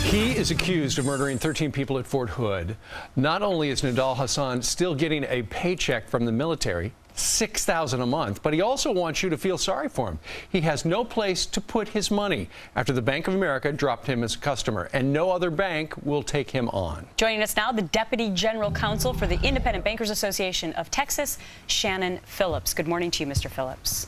He is accused of murdering 13 people at Fort Hood. Not only is Nidal Hasan still getting a paycheck from the military, $6,000 a month, but he also wants you to feel sorry for him. He has no place to put his money after the Bank of America dropped him as a customer, and no other bank will take him on. Joining us now, the Deputy General Counsel for the Independent Bankers Association of Texas, Shannon Phillips. Good morning to you, Mr. Phillips.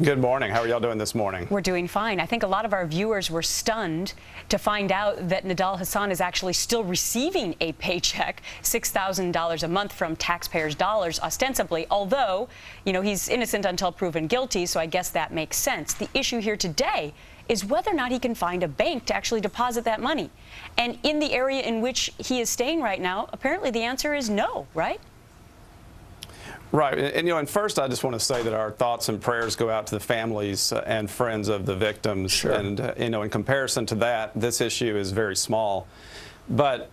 Good morning. How are y'all doing this morning? We're doing fine. I think a lot of our viewers were stunned to find out that Nidal Hasan is actually still receiving a paycheck, $6,000 a month from taxpayers' dollars, ostensibly, although, you know, he's innocent until proven guilty, so I guess that makes sense. The issue here today is whether or not he can find a bank to actually deposit that money. And in the area in which he is staying right now, apparently the answer is no, right? Right. And, you know, and first I just want to say that our thoughts and prayers go out to the families and friends of the victims. Sure. And, you know, in comparison to that, this issue is very small. But,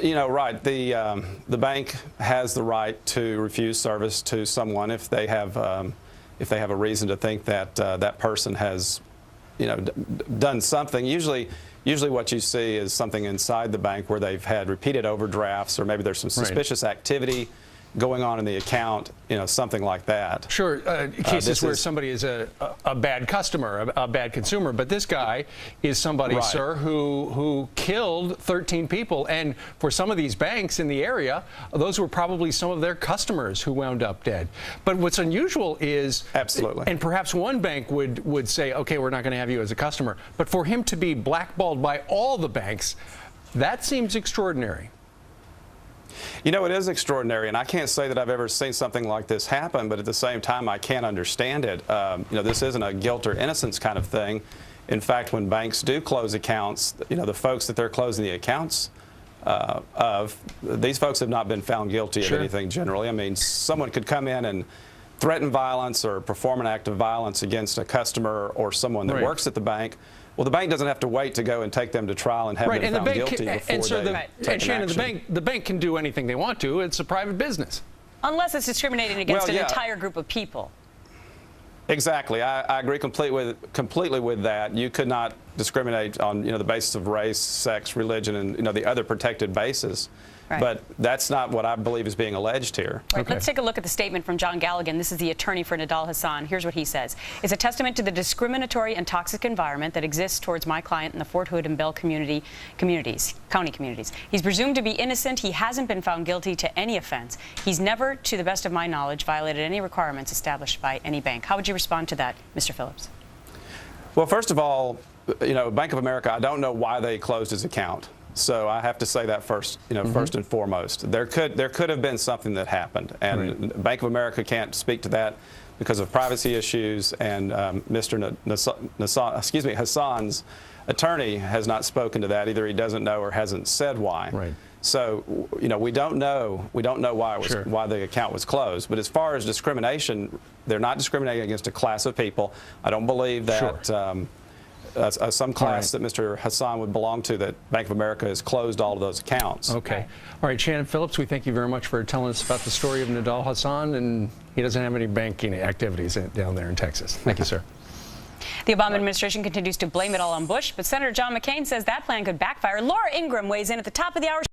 you know, right, the bank has the right to refuse service to someone if they have a reason to think that that person has, you know, done something. Usually what you see is something inside the bank where they've had repeated overdrafts, or maybe there's some suspicious activity going on in the account, you know, something like that. Sure, cases where somebody is a bad customer, a bad consumer, but this guy is somebody, right, sir, who killed 13 people, and for some of these banks in the area, those were probably some of their customers who wound up dead. But what's unusual is, absolutely, and perhaps one bank would say, okay, we're not going to have you as a customer, but for him to be blackballed by all the banks, that seems extraordinary. You know, it is extraordinary, and I can't say that I've ever seen something like this happen, but at the same time, I can't understand it. You know, this isn't a guilt or innocence kind of thing. In fact, when banks do close accounts, you know, the folks that they're closing the accounts of, these folks have not been found guilty of anything generally. I mean, someone could come in and threaten violence or perform an act of violence against a customer or someone that works at the bank. Well, the bank doesn't have to wait to go and take them to trial and have them found guilty before they take Shannon, action. the bank can do anything they want to. It's a private business. Unless it's discriminating against an entire group of people. Exactly. I agree completely with that. You could not discriminate on, you know, the basis of race, sex, religion, and, you know, the other protected bases. Right. But that's not what I believe is being alleged here. Right. Okay. Let's take a look at the statement from John Galligan. This is the attorney for Nidal Hasan. Here's what he says. It's a testament to the discriminatory and toxic environment that exists towards my client in the Fort Hood and Bell county communities. He's presumed to be innocent. He hasn't been found guilty to any offense. He's never, to the best of my knowledge, violated any requirements established by any bank. How would you respond to that, Mr. Phillips? Well, first of all, you know, Bank of America, I don't know why they closed his account. So I have to say that first, you know, first and foremost. There could have been something that happened, and Bank of America can't speak to that because of privacy issues, and Mr. Hasan's attorney has not spoken to that. Either he doesn't know or hasn't said why. Right. So, you know, we don't know why it was, why the account was closed. But as far as discrimination, they're not discriminating against a class of people. I don't believe that some class that Mr. Hasan would belong to, that Bank of America has closed all of those accounts. Okay. All right, Shannon Phillips, we thank you very much for telling us about the story of Nidal Hasan, and he doesn't have any banking activities down there in Texas. Thank you, sir. The Obama administration continues to blame it all on Bush, but Senator John McCain says that plan could backfire. Laura Ingraham weighs in at the top of the hour.